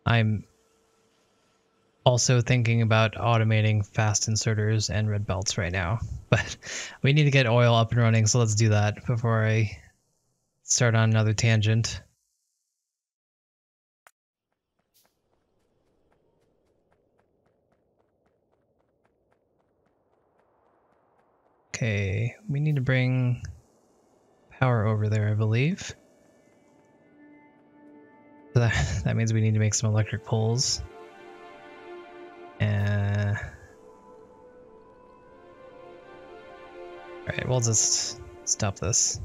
I'm also thinking about automating fast inserters and red belts right now, but we need to get oil up and running, so let's do that before I start on another tangent. Okay, we need to bring power over there, I believe. So that means we need to make some electric poles. Alright, we'll just stop this.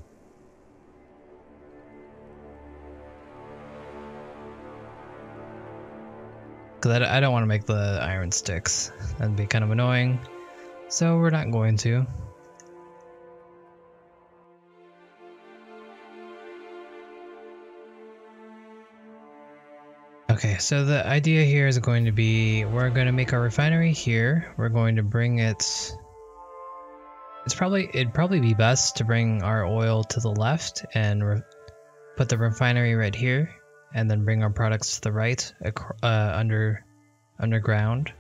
Because I don't want to make the iron sticks. That'd be kind of annoying. So we're not going to. Okay, so the idea here is going to be we're going to make our refinery here. We're going to bring it... It'd probably be best to bring our oil to the left and put the refinery right here, and then bring our products to the right, underground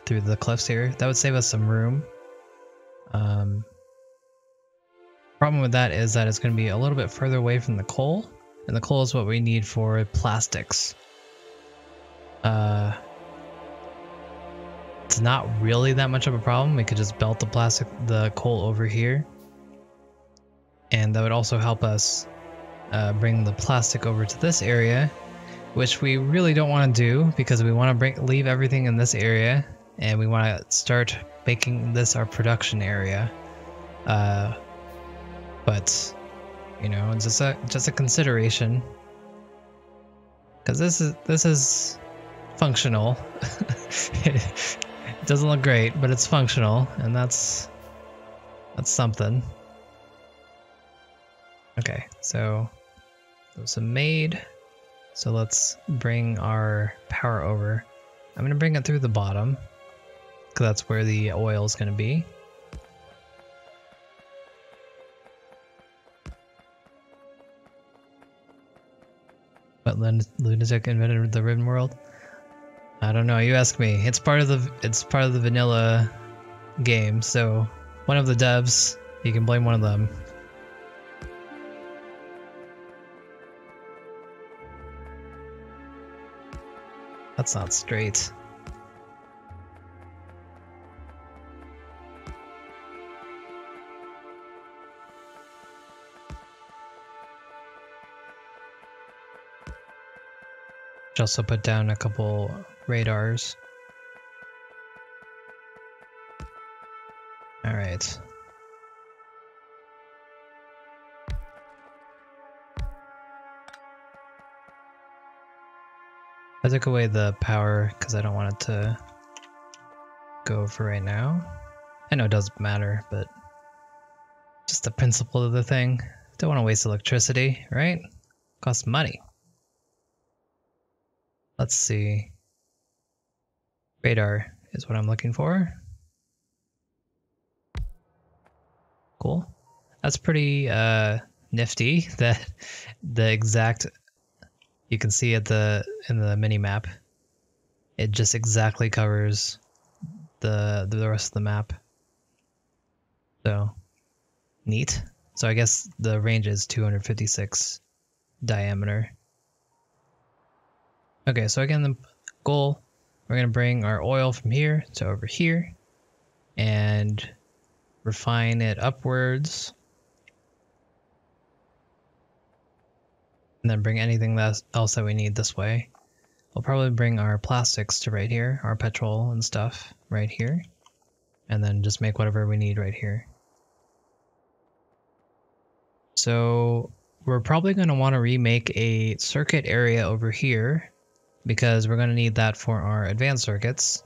through the cliffs here. That would save us some room. Problem with that is that it's going to be a little bit further away from the coal, and the coal is what we need for plastics. It's not really that much of a problem. We could just belt the coal over here, and that would also help us bring the plastic over to this area, which we really don't want to do because we want to leave everything in this area, and we want to start making this our production area. But you know, it's just a consideration, because this is functional. It doesn't look great, but it's functional, and that's something. Okay, so those are made. So let's bring our power over. I'm gonna bring it through the bottom, because that's where the oil is gonna be. What lunatic invented the Ribbon World? I don't know. You ask me. It's part of the vanilla game. So one of the devs, you can blame one of them. That's not straight. Should also put down a couple radars. All right. I took away the power because I don't want it to go for right now. I know it doesn't matter, but just the principle of the thing. Don't want to waste electricity, right? Costs money. Let's see. Radar is what I'm looking for. Cool. That's pretty nifty that the exact, you can see in the mini map, it just exactly covers the rest of the map. So neat. So I guess the range is 256 diameter. Okay, so again, the goal, we're going to bring our oil from here to over here and refine it upwards. And then bring anything else that we need this way. We'll probably bring our plastics to right here, our petrol and stuff right here. And then just make whatever we need right here. So we're probably going to want to remake a circuit area over here, because we're going to need that for our advanced circuits.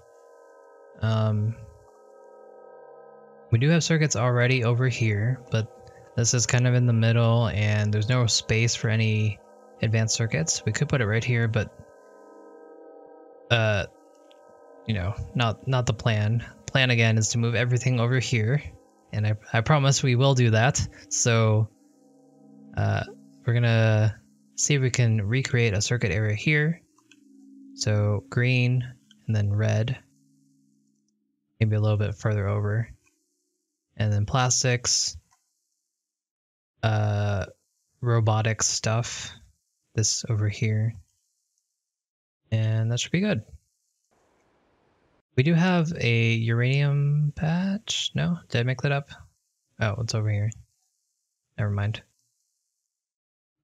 We do have circuits already over here, but this is kind of in the middle and there's no space for any advanced circuits. We could put it right here, but you know, not the plan. Plan again is to move everything over here, and I promise we will do that. So we're gonna see if we can recreate a circuit area here. So green and then red, maybe a little bit further over. And then plastics, robotics stuff, this over here. And that should be good. We do have a uranium patch. No? Did I make that up? Oh, it's over here. Never mind.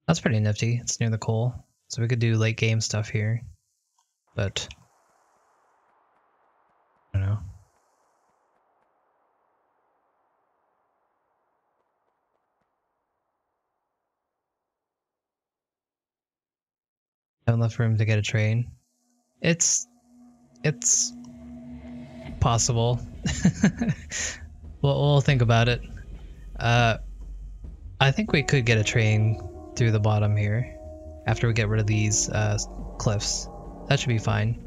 That's pretty nifty. It's near the coal. So we could do late game stuff here. But I don't know. Have enough room to get a train. It's possible. We'll think about it. I think we could get a train through the bottom here after we get rid of these cliffs. That should be fine.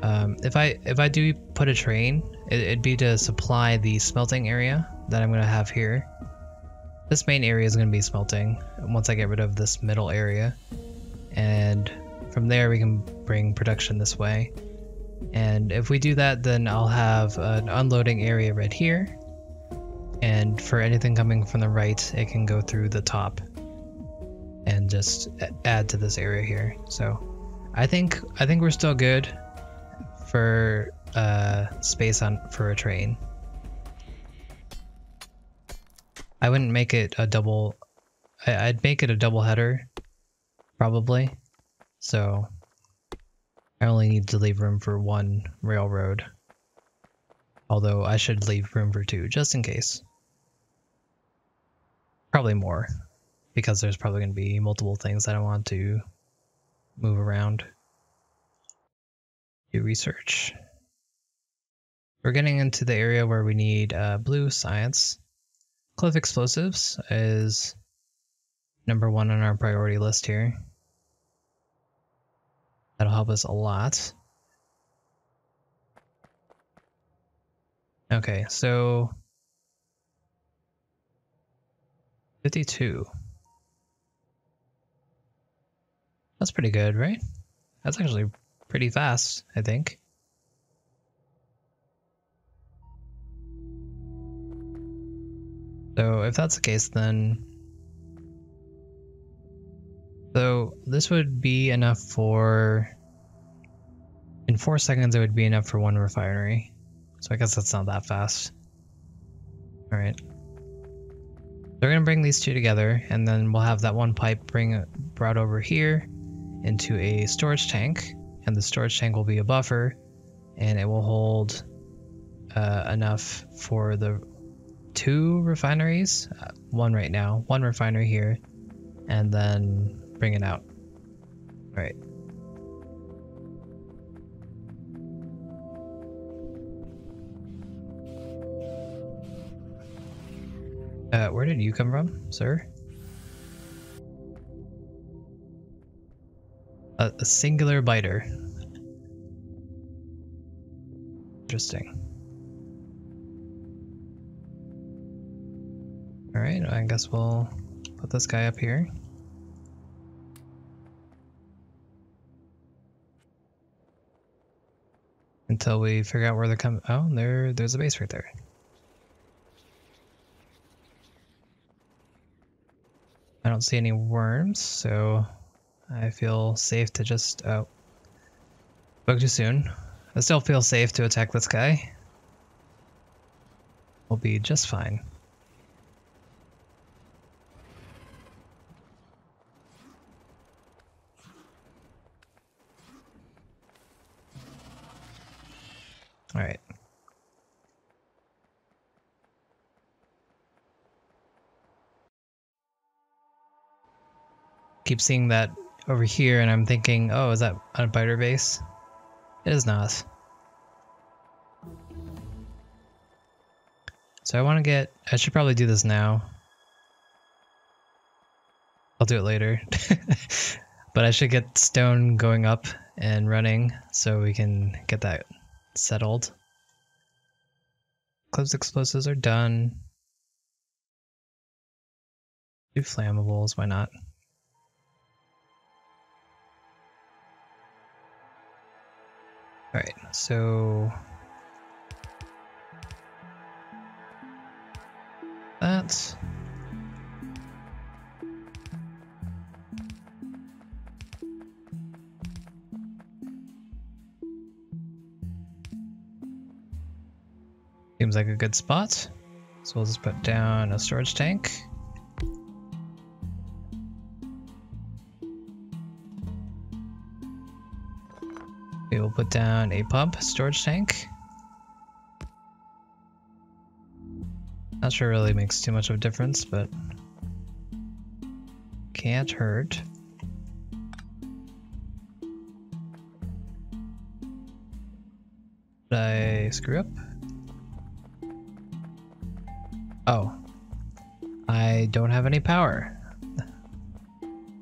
If I do put a train, it'd be to supply the smelting area that I'm gonna have here. This main area is gonna be smelting once I get rid of this middle area, and from there we can bring production this way. And if we do that, then I'll have an unloading area right here, and for anything coming from the right, it can go through the top and just add to this area here. So I think we're still good for space for a train. I wouldn't make it a double. I'd make it a double header, probably. So I only need to leave room for one railroad. Although I should leave room for two, just in case. Probably more, because there's probably going to be multiple things that I want to move around. Do research. We're getting into the area where we need blue science. Cliff explosives is number 1 on our priority list here. That'll help us a lot. Okay, so 52. That's pretty good, right? That's actually pretty fast, I think. So if that's the case, then so this would be enough for, in 4 seconds it would be enough for one refinery. So I guess that's not that fast. All right. They're gonna bring these two together, and then we'll have that one pipe brought over here into a storage tank, and the storage tank will be a buffer, and it will hold enough for the 2 refineries. One right now, 1 refinery here, and then bring it out. All right. Where did you come from, sir? A singular biter. Interesting. All right, I guess we'll put this guy up here. Until we figure out where they're coming. Oh, there's a base right there. I don't see any worms, so I feel safe to just, oh, spoke too soon. I still feel safe to attack this guy. We'll be just fine. All right. Keep seeing that over here, and I'm thinking, oh, is that a biter base? It is not. So I should probably do this now. I'll do it later. But I should get stone going up and running so we can get that settled. Clips explosives are done. Do flammables, why not? Alright, so that. Seems like a good spot. So we'll just put down a storage tank. We will put down a pump storage tank. Not sure it really makes too much of a difference, but can't hurt. Did I screw up? Oh, I don't have any power.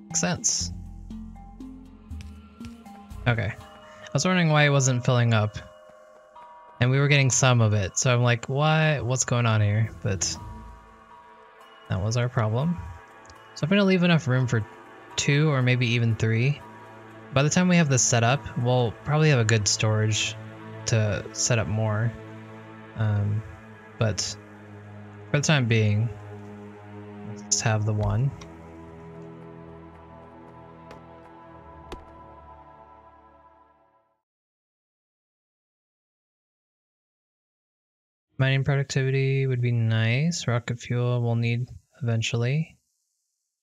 Makes sense. Okay. I was wondering why it wasn't filling up. And we were getting some of it, so I'm like, why? What's going on here? But that was our problem. So I'm gonna leave enough room for 2 or maybe even 3. By the time we have this set up, we'll probably have a good storage to set up more. But for the time being, let's just have the 1. Mining productivity would be nice. Rocket fuel we'll need eventually.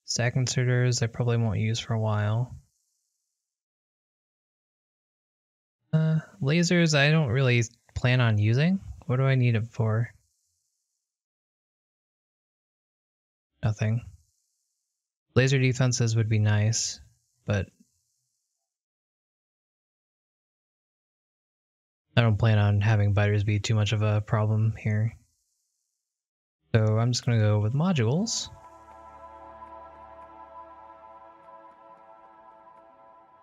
Stack inserters I probably won't use for a while. Lasers I don't really plan on using. What do I need it for? Nothing. Laser defenses would be nice, but I don't plan on having biters be too much of a problem here. So I'm just going to go with modules.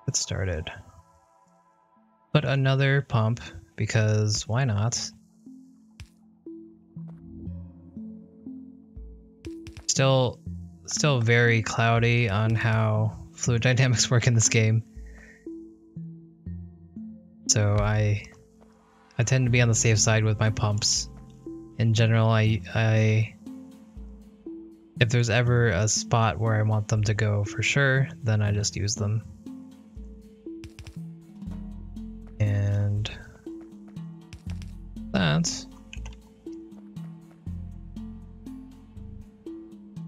Get started. Put another pump, because why not? Still very cloudy on how fluid dynamics work in this game. So I tend to be on the safe side with my pumps. In general, I if there's ever a spot where I want them to go for sure, then I just use them. And that.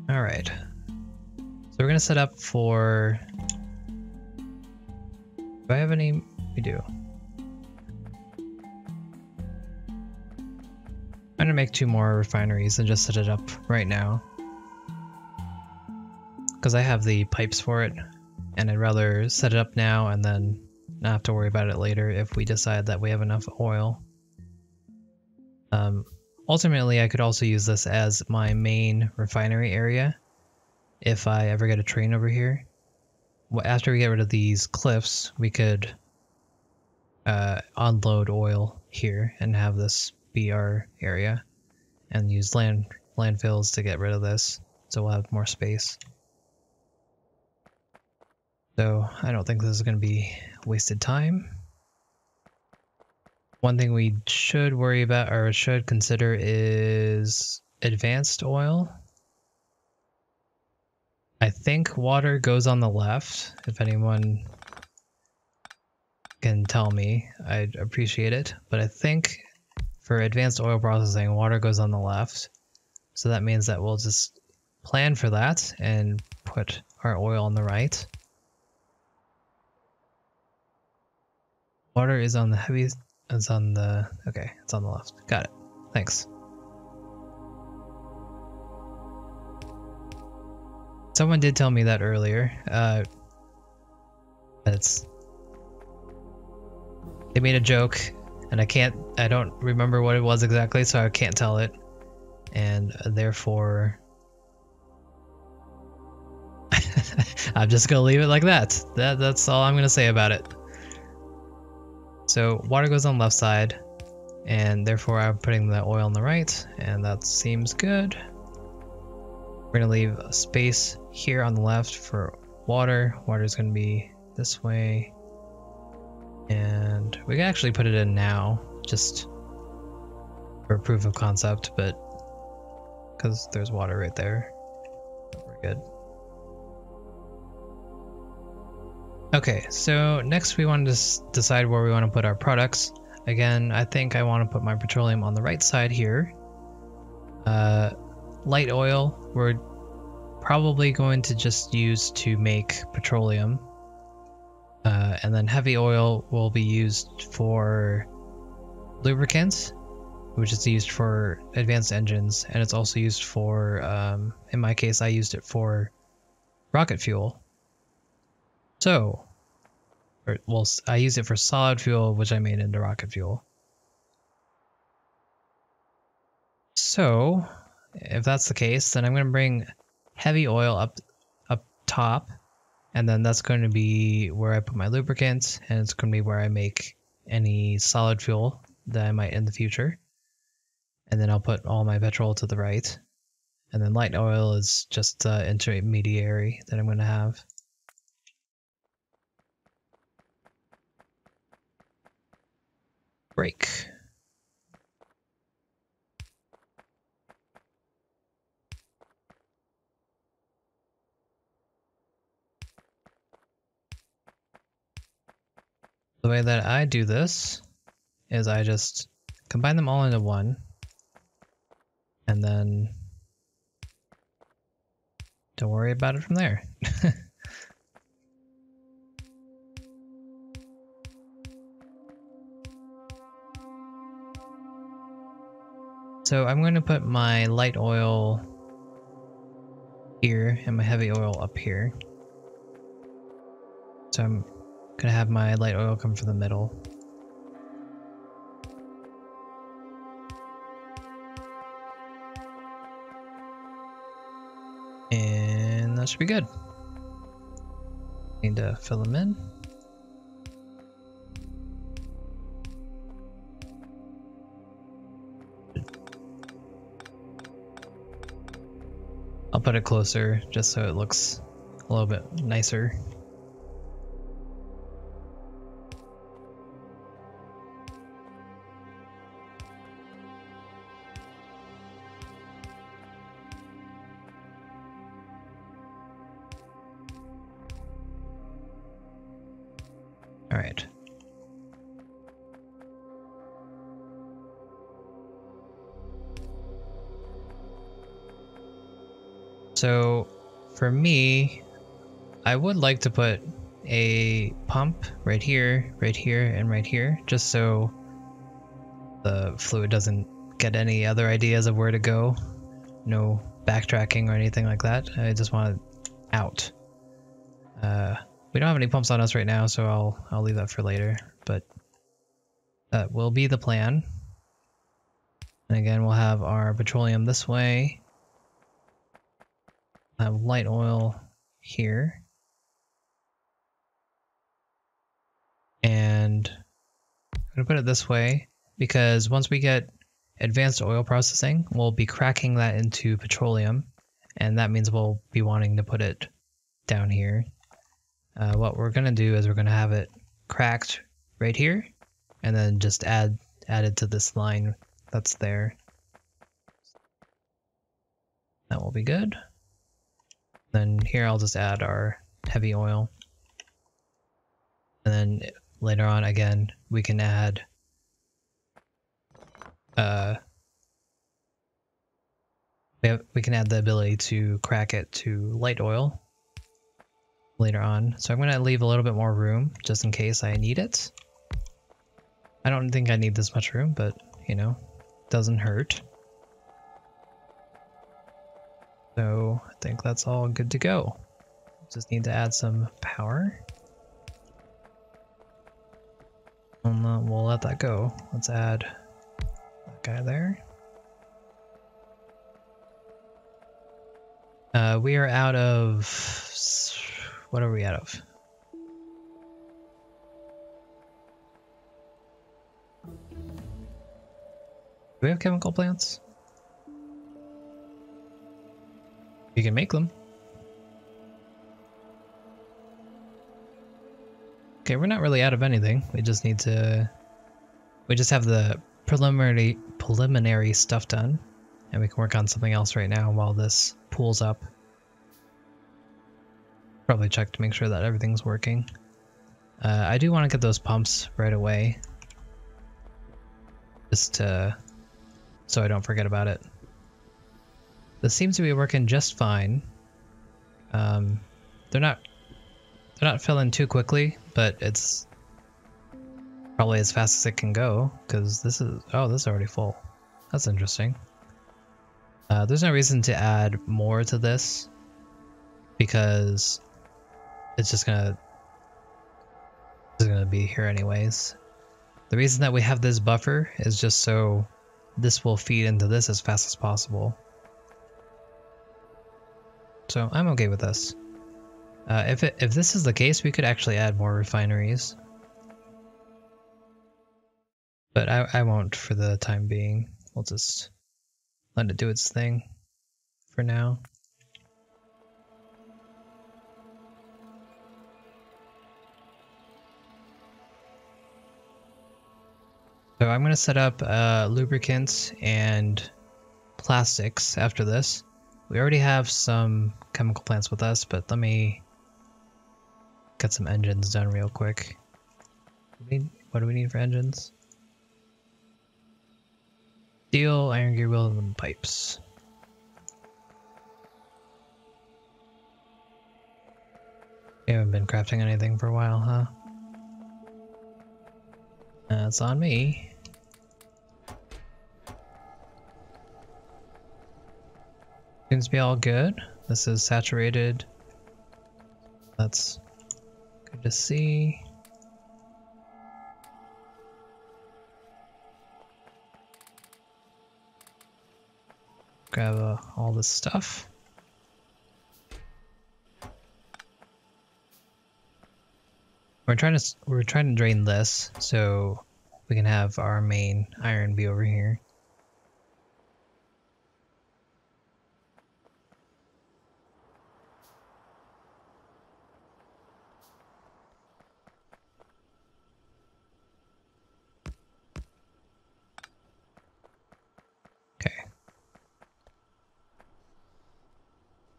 All right. So we're gonna set up for. Do I have any? We do. I'm gonna make 2 more refineries and just set it up right now. Because I have the pipes for it, and I'd rather set it up now and then not have to worry about it later if we decide that we have enough oil. Ultimately, I could also use this as my main refinery area if I ever get a train over here. After we get rid of these cliffs, we could unload oil here and have this be our area and use landfills to get rid of this, so we'll have more space. So I don't think this is going to be wasted time. One thing we should worry about or should consider is advanced oil. I think water goes on the left. If anyone can tell me, I'd appreciate it. But I think for advanced oil processing, water goes on the left. So that means that we'll just plan for that and put our oil on the right. Water is on the heavy, it's on the, okay, it's on the left. Got it. Thanks. Someone did tell me that earlier. They made a joke, and I don't remember what it was exactly, so I can't tell it. And therefore, I'm just gonna leave it like that. That's all I'm gonna say about it. So water goes on the left side, and therefore I'm putting the oil on the right, and that seems good. We're gonna leave a space here on the left for water. Water is gonna be this way, and We can actually put it in now, just for proof of concept, but because there's water right there, we're good. Okay, so next we want to decide where we want to put our products. Again, I think I want to put my petroleum on the right side here. Light oil, we're probably going to just use to make petroleum. And then heavy oil will be used for lubricants, which is used for advanced engines, and it's also used for, in my case, I used it for rocket fuel. So, well, I used it for solid fuel, which I made into rocket fuel. So, if that's the case, then I'm going to bring heavy oil up top, and then that's going to be where I put my lubricant, and it's going to be where I make any solid fuel that I might in the future. And then I'll put all my petrol to the right. And then light oil is just the intermediary that I'm going to have. Brake. The way that I do this is I just combine them all into one, and then don't worry about it from there. So I'm going to put my light oil here and my heavy oil up here. So I'm going to have my light oil come from the middle. And that should be good. Need to fill them in. I'll put it closer just so it looks a little bit nicer. All right. So for me, I would like to put a pump right here, and right here, just so the fluid doesn't get any other ideas of where to go. No backtracking or anything like that. I just want it out. We don't have any pumps on us right now, so I'll leave that for later, but that will be the plan. And again, we'll have our petroleum this way. Have light oil here. And I'm going to put it this way because once we get advanced oil processing, we'll be cracking that into petroleum, and that means we'll be wanting to put it down here. What we're going to do is we're going to have it cracked right here, and then just add it to this line that's there. That will be good. Then here I'll just add our heavy oil. And then later on, again, we can add we can add the ability to crack it to light oil later on. So I'm going to leave a little bit more room just in case I need it. I don't think I need this much room, but you know, doesn't hurt. So I think that's all good to go. Just need to add some power. And we'll let that go. Let's add that guy there. We are out of... What are we out of? Do we have chemical plants? You can make them. Okay, we're not really out of anything. We just need to we just have the preliminary stuff done, and we can work on something else right now while this pools up. Probably check to make sure that everything's working. I do want to get those pumps right away, just to, so I don't forget about it. This seems to be working just fine. They're not filling too quickly, but it's probably as fast as it can go, because this is, oh, this is already full. That's interesting. There's no reason to add more to this, because it's just gonna be here anyways. The reason that we have this buffer is just so this will feed into this as fast as possible. So I'm okay with this. If this is the case, we could actually add more refineries. But I won't for the time being. We'll just let it do its thing for now. So I'm going to set up lubricants and plastics after this. We already have some chemical plants with us, but let me get some engines done real quick. What do we need for engines? Steel, iron gear wheels, and pipes. We haven't been crafting anything for a while, huh? That's on me. Seems to be all good. This is saturated. That's good to see. Grab all this stuff. We're trying to drain this so we can have our main iron be over here.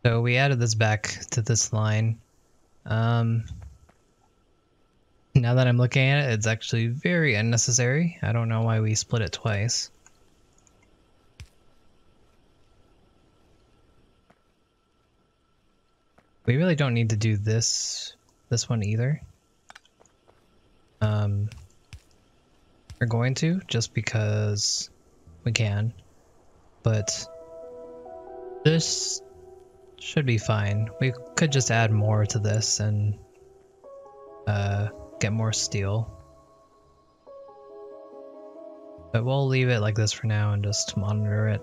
So we added this back to this line. Now that I'm looking at it, it's actually very unnecessary. I don't know why we split it twice. We really don't need to do this one either. We're going to, just because we can. But this should be fine. We could just add more to this and get more steel. But we'll leave it like this for now and just monitor it.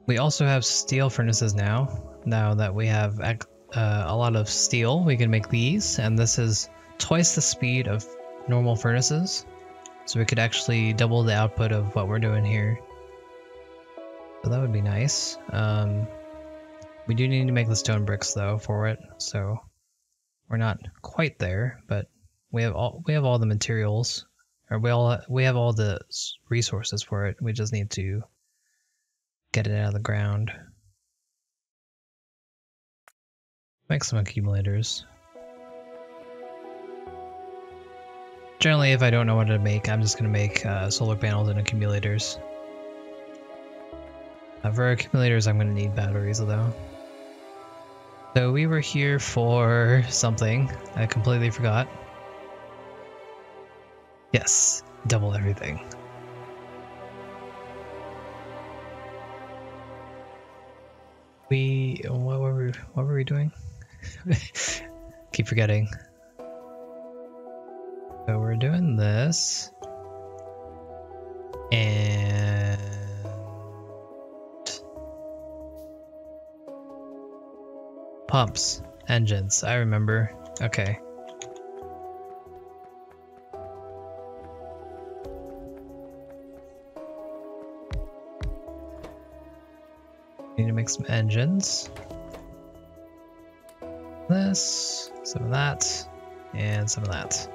We also have steel furnaces now. Now that we have a lot of steel, we can make these, and this is twice the speed of normal furnaces. So we could actually double the output of what we're doing here. So that would be nice. We do need to make the stone bricks though for it, so we're not quite there, but we have all the materials, or we have all the resources for it. We just need to get it out of the ground. Make some accumulators. Generally, if I don't know what to make, I'm just going to make solar panels and accumulators. For accumulators, I'm going to need batteries, though. So we were here for something. I completely forgot. Yes, double everything. What were we doing? Keep forgetting. So we're doing this, and pumps, engines, I remember. Okay. Need to make some engines. This, some of that. and some of that.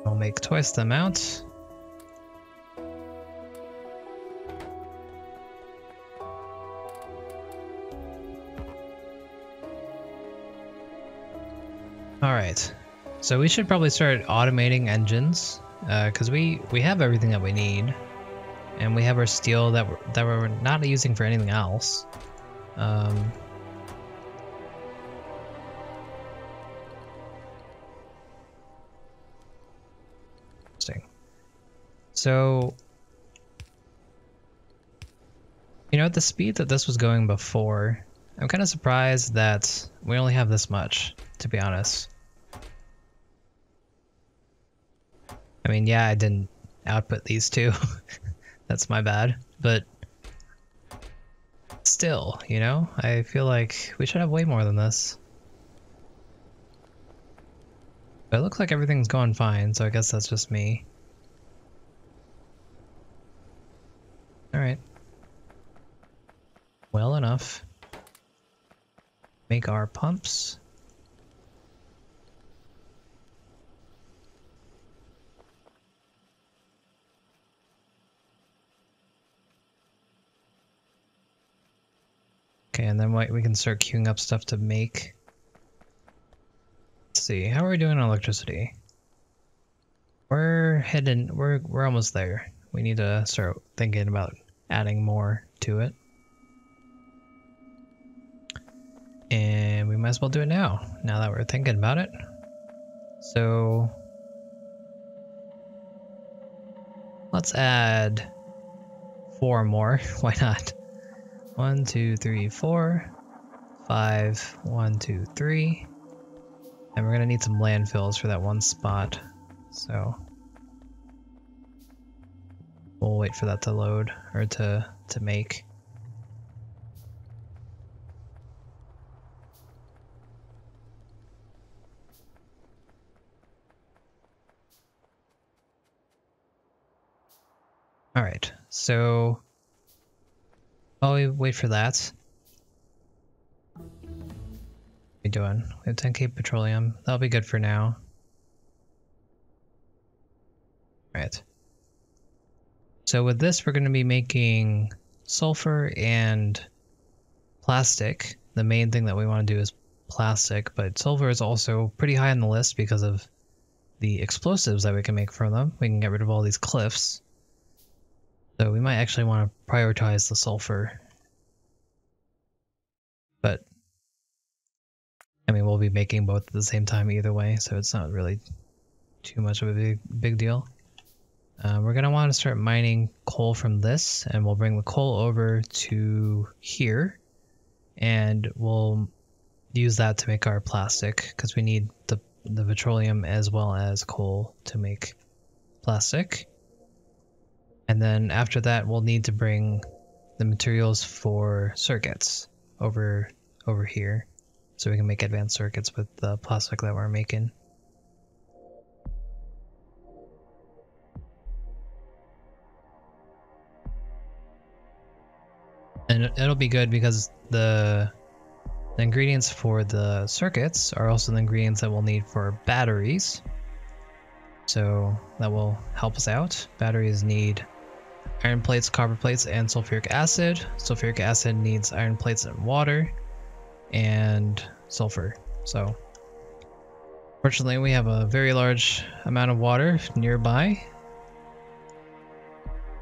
We'll make twice the amount. Alright, so we should probably start automating engines, because we have everything that we need, and we have our steel that we're not using for anything else. Interesting. So, you know, at the speed that this was going before, I'm kind of surprised that we only have this much, to be honest. I mean, yeah, I didn't output these two. That's my bad. But still, you know, I feel like we should have way more than this. But it looks like everything's going fine, so I guess that's just me. Alright. Well enough. Make our pumps. Okay, and then we can start queuing up stuff to make. Let's see, how are we doing on electricity? We're almost there. We need to start thinking about adding more to it. And we might as well do it now that we're thinking about it. So let's add 4 more. Why not? 1, 2, 3, 4, 5, 1, 2, 3. And we're gonna need some landfills for that one spot. So we'll wait for that to load, or to make. Alright, so while we wait for that, what are we doing? We have 10k petroleum. That'll be good for now. Alright. So with this, we're going to be making sulfur and plastic. The main thing that we want to do is plastic, but sulfur is also pretty high on the list because of the explosives that we can make from them. We can get rid of all these cliffs. So we might actually want to prioritize the sulfur. But, I mean, we'll be making both at the same time either way, so it's not really too much of a big deal. We're going to want to start mining coal from this, and we'll bring the coal over to here, and we'll use that to make our plastic, because we need the petroleum as well as coal to make plastic. And then after that, we'll need to bring the materials for circuits over here, so we can make advanced circuits with the plastic that we're making. And it'll be good because the ingredients for the circuits are also the ingredients that we'll need for batteries. So that will help us out. Batteries need iron plates, copper plates, and sulfuric acid. Sulfuric acid needs iron plates and water, and sulfur. So fortunately, we have a very large amount of water nearby,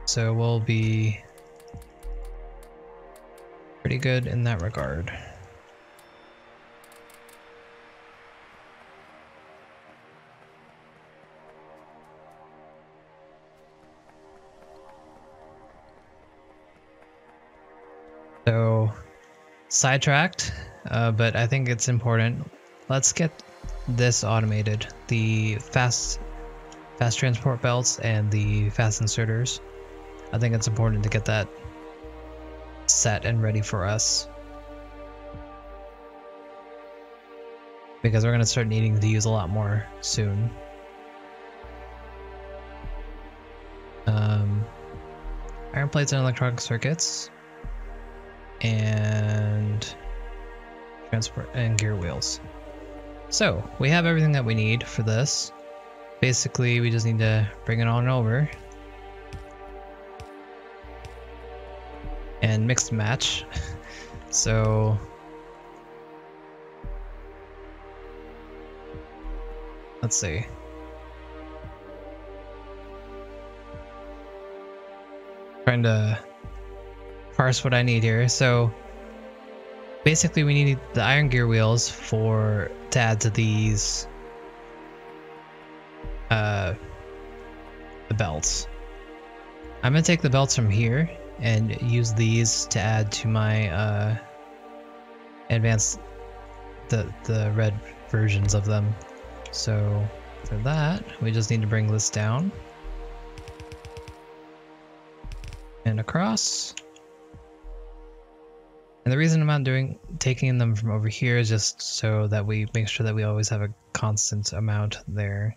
so we'll be pretty good in that regard. So, sidetracked, but I think it's important. Let's get this automated. The fast transport belts and the fast inserters. I think it's important to get that set and ready for us, because we're going to start needing to use a lot more soon. Iron plates and electronic circuits. and transport and gear wheels. So we have everything that we need for this. Basically, we just need to bring it on over and mix and match. So let's see. Trying to parse what I need here. So basically we need the iron gear wheels to add to these the belts. I'm gonna take the belts from here and use these to add to my advanced the red versions of them. So for that we just need to bring this down and across. And the reason I'm not taking them from over here is just so that we make sure that we always have a constant amount there.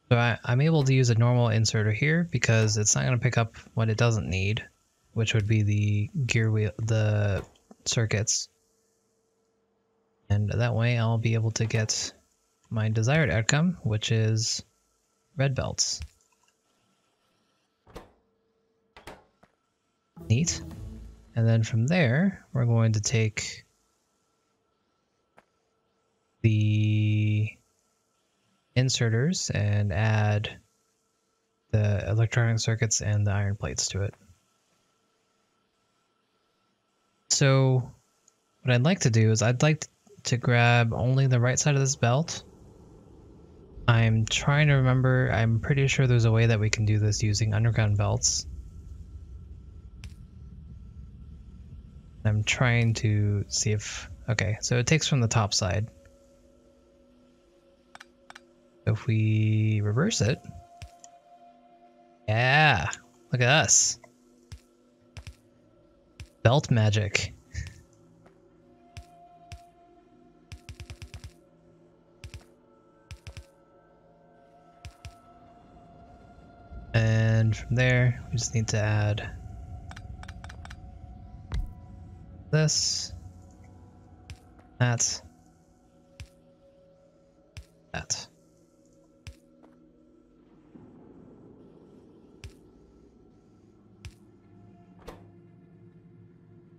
So I'm able to use a normal inserter here because it's not going to pick up what it doesn't need, which would be the gear wheel, the circuits. And that way I'll be able to get my desired outcome, which is red belts. Neat. And then from there, we're going to take the inserters and add the electronic circuits and the iron plates to it. So what I'd like to do is I'd like to grab only the right side of this belt. I'm trying to remember, I'm pretty sure there's a way that we can do this using underground belts. I'm trying to see if, okay, so it takes from the top side. If we reverse it, yeah, look at us. Belt magic. And from there, we just need to add this, that.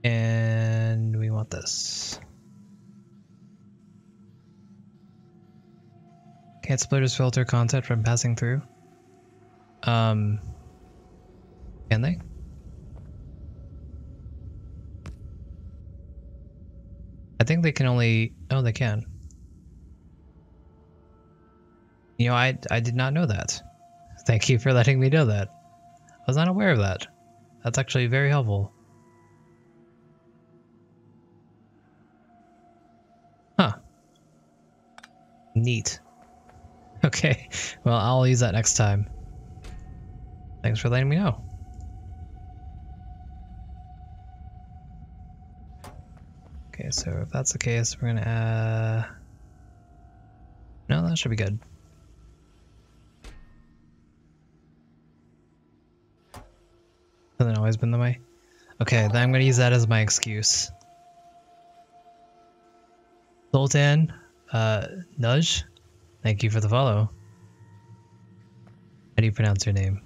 And we want this. Can't splitters filter content from passing through? Can they? I think they can only, oh, they can. You know, I did not know that. Thank you for letting me know that. I was not aware of that. That's actually very helpful. Huh. Neat. Okay, well, I'll use that next time. Thanks for letting me know. Okay, so if that's the case, we're gonna no, that should be good. Hasn't always been the way. Okay, then I'm gonna use that as my excuse. Sultan, Nudge, thank you for the follow. How do you pronounce your name?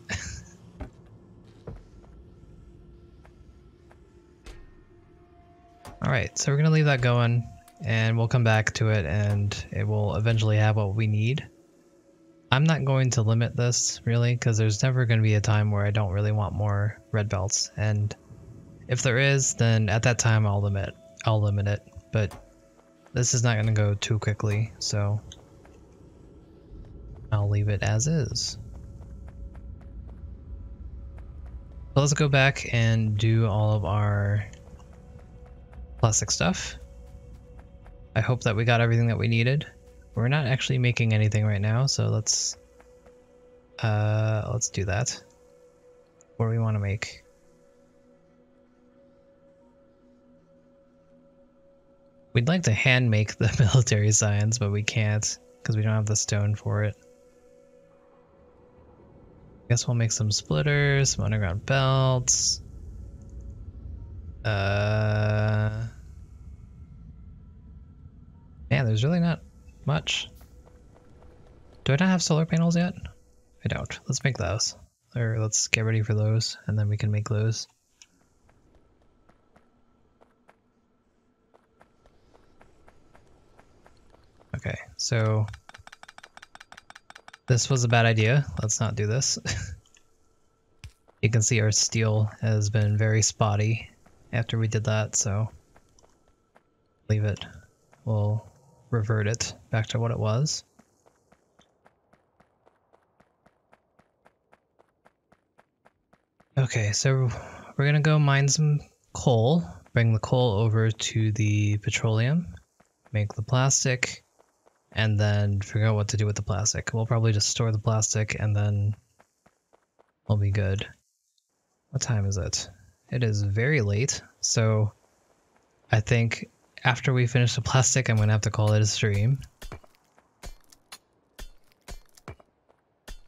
Alright, so we're gonna leave that going and we'll come back to it and it will eventually have what we need. I'm not going to limit this really because there's never going to be a time where I don't really want more red belts, and if there is, then at that time I'll limit it, but this is not going to go too quickly, so I'll leave it as is. So let's go back and do all of our plastic stuff. I hope that we got everything that we needed. We're not actually making anything right now, so let's do that. What do we want to make? We'd like to hand make the military signs, but we can't because we don't have the stone for it. Guess we'll make some splitters, some underground belts. Man, there's really not much. Do I not have solar panels yet? I don't. Let's make those. Or let's get ready for those, and then we can make those. Okay, so this was a bad idea. Let's not do this. You can see our steel has been very spotty after we did that, so leave it. We'll revert it back to what it was. Okay, so we're gonna go mine some coal, bring the coal over to the petroleum, make the plastic, and then figure out what to do with the plastic. We'll probably just store the plastic and then we'll be good. What time is it? It is very late, so I think after we finish the plastic, I'm gonna have to call it a stream.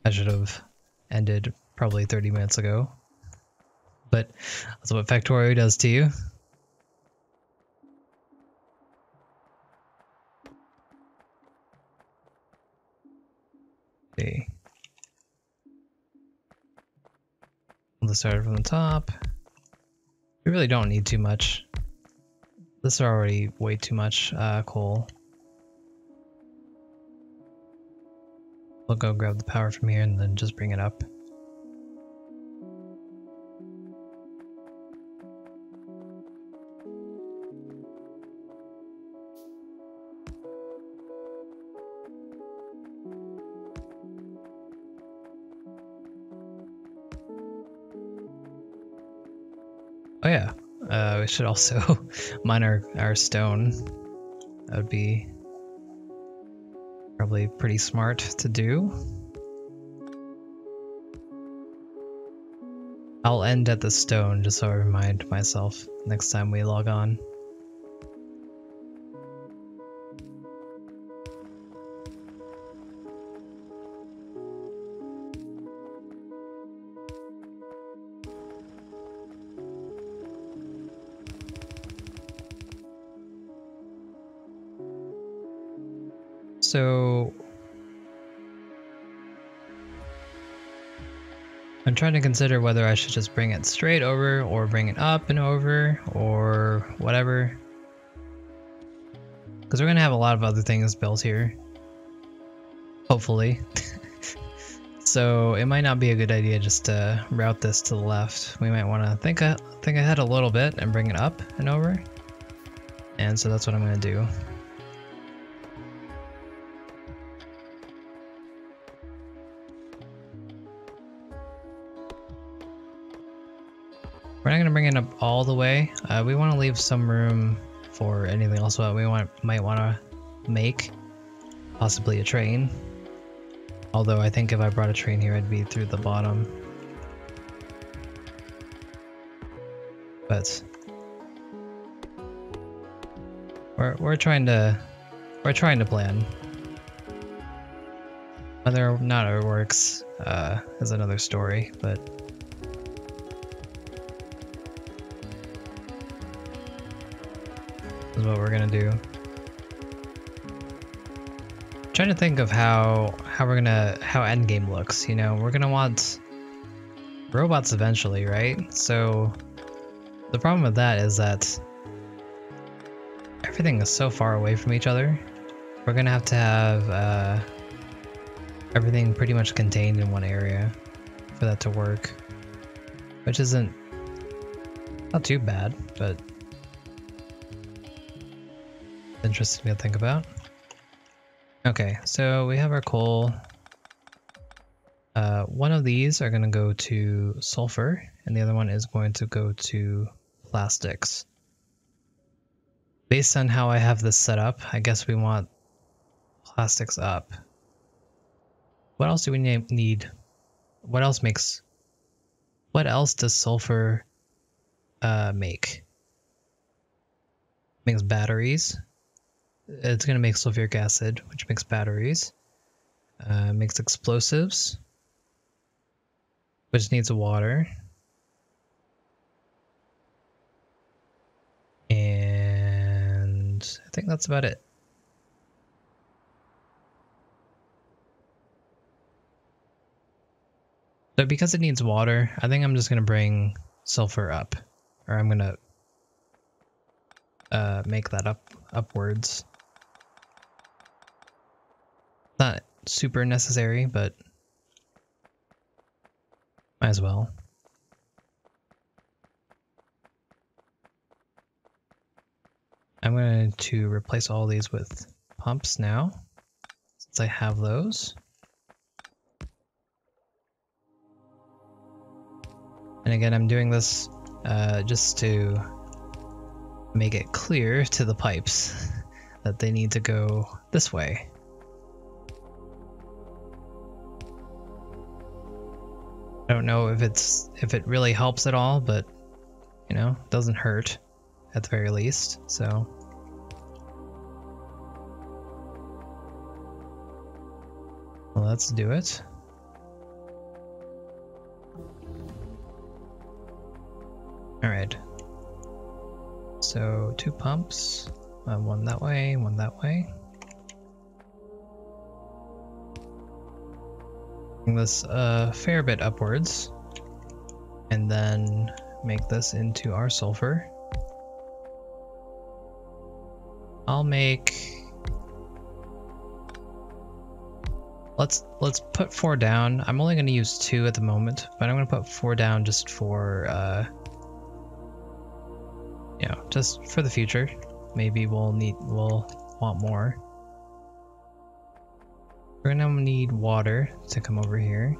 I should have ended probably 30 minutes ago, but that's what Factorio does to you. See. Let's start from the top. We really don't need too much. This is already way too much coal. We'll go grab the power from here and then just bring it up. Oh yeah, we should also mine our stone. That would be probably pretty smart to do. I'll end at the stone just so I remind myself next time we log on. So I'm trying to consider whether I should just bring it straight over or bring it up and over or whatever. Because we're going to have a lot of other things built here. Hopefully. So it might not be a good idea just to route this to the left. We might want to think ahead a little bit and bring it up and over. And so that's what I'm going to do. We're not going to bring it up all the way. We want to leave some room for anything else that we might want to make. Possibly a train. Although I think if I brought a train here, it'd be through the bottom. But we're trying to plan. Whether or not it works is another story, but. Is what we're gonna do. I'm trying to think of how endgame looks. You know, we're gonna want robots eventually, right? So the problem with that is that everything is so far away from each other. We're gonna have to have everything pretty much contained in one area for that to work, which isn't not too bad, but interesting to think about. Okay, so we have our coal. One of these are going to go to sulfur, and the other one is going to go to plastics. Based on how I have this set up, I guess we want plastics up. What else do we need? What else does sulfur make? Makes batteries. it's going to make sulfuric acid, which makes batteries, makes explosives, which needs water, and I think that's about it. So because it needs water, I think I'm just going to bring sulfur up, or I'm going to make that upwards. Not super necessary, but might as well. I'm going to replace all these with pumps now, since I have those. And again, I'm doing this just to make it clear to the pipes that they need to go this way. I don't know if it really helps at all, but you know, it doesn't hurt at the very least. So well, let's do it. All right. So 2 pumps, one that way, one that way. Bring this a fair bit upwards, and then make this into our sulfur. I'll make. Let's put 4 down. I'm only going to use 2 at the moment, but I'm going to put 4 down just for you know, just for the future. Maybe we'll want more. We're gonna need water to come over here.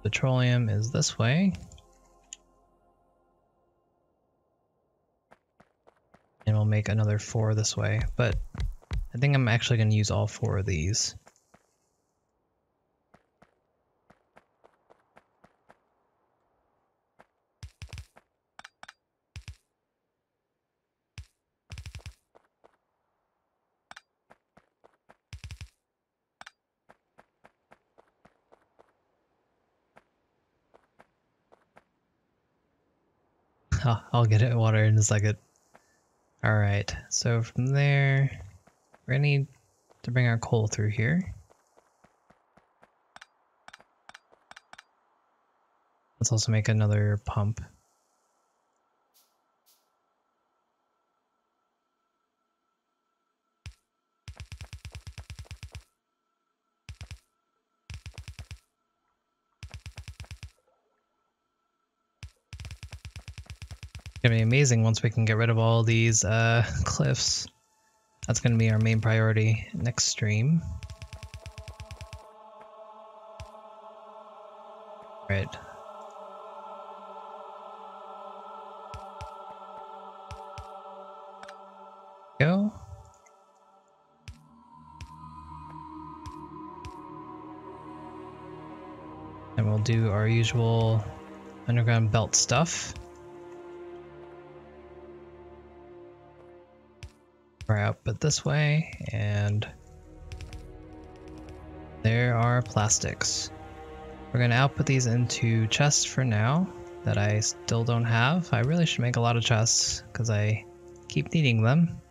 Petroleum is this way. And we'll make another 4 this way, but I think I'm actually gonna use all 4 of these. I'll get it water in a second. Alright, so from there, we're gonna need to bring our coal through here. Let's also make another pump. It's gonna be amazing once we can get rid of all these cliffs. That's gonna be our main priority next stream. Right. Go. And we'll do our usual underground belt stuff. Our output this way, and there are plastics. We're going to output these into chests for now that I still don't have. I really should make a lot of chests because I keep needing them.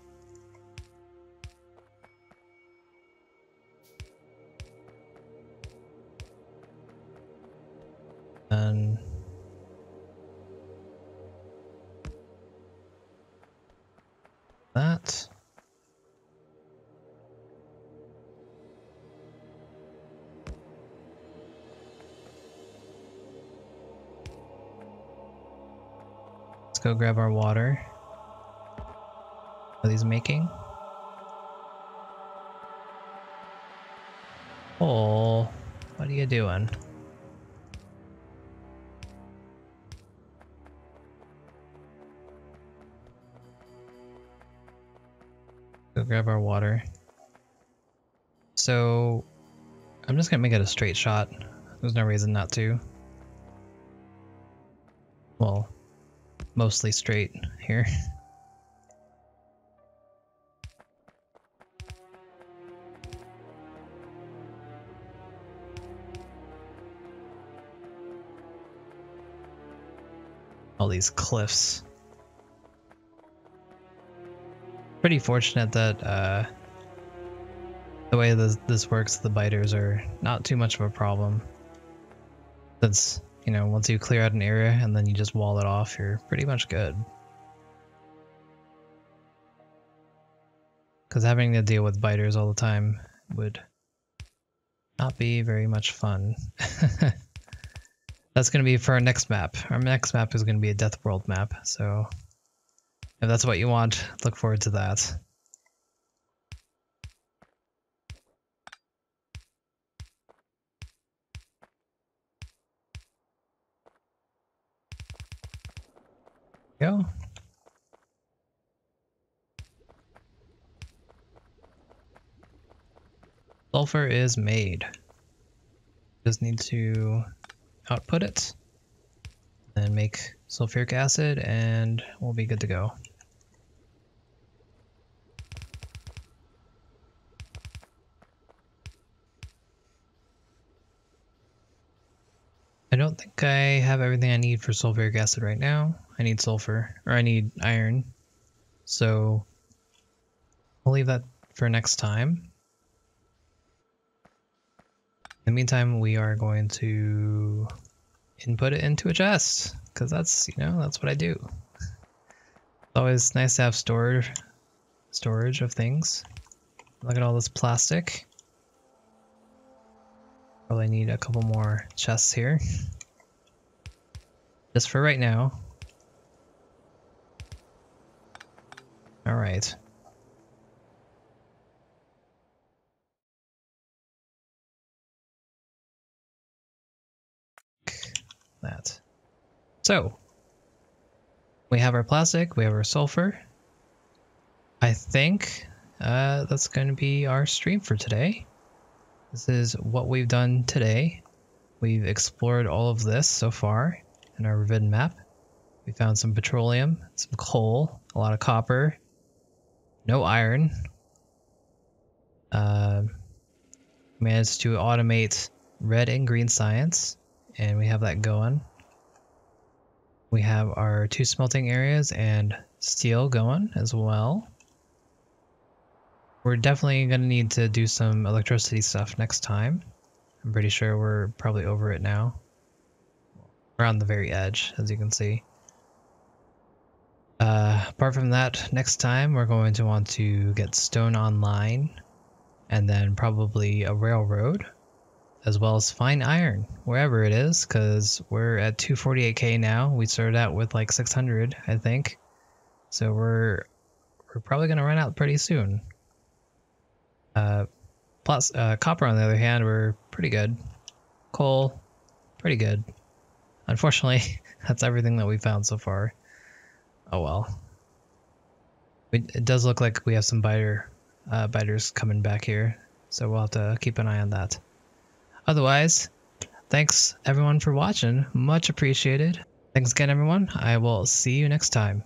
And that. Let's go grab our water. What are these making? Oh, what are you doing? Go grab our water. So I'm just gonna make it a straight shot. There's no reason not to. Well, mostly straight here. All these cliffs. Pretty fortunate that the way this works, the biters are not too much of a problem. Since, you know, once you clear out an area and then you just wall it off, you're pretty much good. Because having to deal with biters all the time would not be very much fun. That's going to be for our next map. Our next map is going to be a Death World map, so if that's what you want, look forward to that. Go. Sulfur is made. Just need to output it and make sulfuric acid and we'll be good to go. I don't think I have everything I need for sulfuric acid right now. I need sulfur, or I need iron. So I'll leave that for next time. In the meantime, we are going to input it into a chest, because that's, you know, that's what I do. It's always nice to have storage of things. Look at all this plastic. Probably need a couple more chests here. Just for right now. Alright. That. So, we have our plastic, we have our sulfur. I think that's going to be our stream for today. This is what we've done today. We've explored all of this so far in our Revid map. We found some petroleum, some coal, a lot of copper, no iron. Managed to automate red and green science, and we have that going. We have our 2 smelting areas and steel going as well. We're definitely going to need to do some electricity stuff next time. I'm pretty sure we're probably over it now. We're on the very edge, as you can see. Apart from that, next time we're going to want to get stone online, and then probably a railroad, as well as fine iron, wherever it is, because we're at 248k now. We started out with like 600, I think. So we're probably going to run out pretty soon. Plus, copper on the other hand, we're pretty good. Coal, pretty good. Unfortunately, that's everything that we found so far. Oh well. It does look like we have some biters coming back here, so we'll have to keep an eye on that. Otherwise, thanks everyone for watching. Much appreciated. Thanks again, everyone. I will see you next time.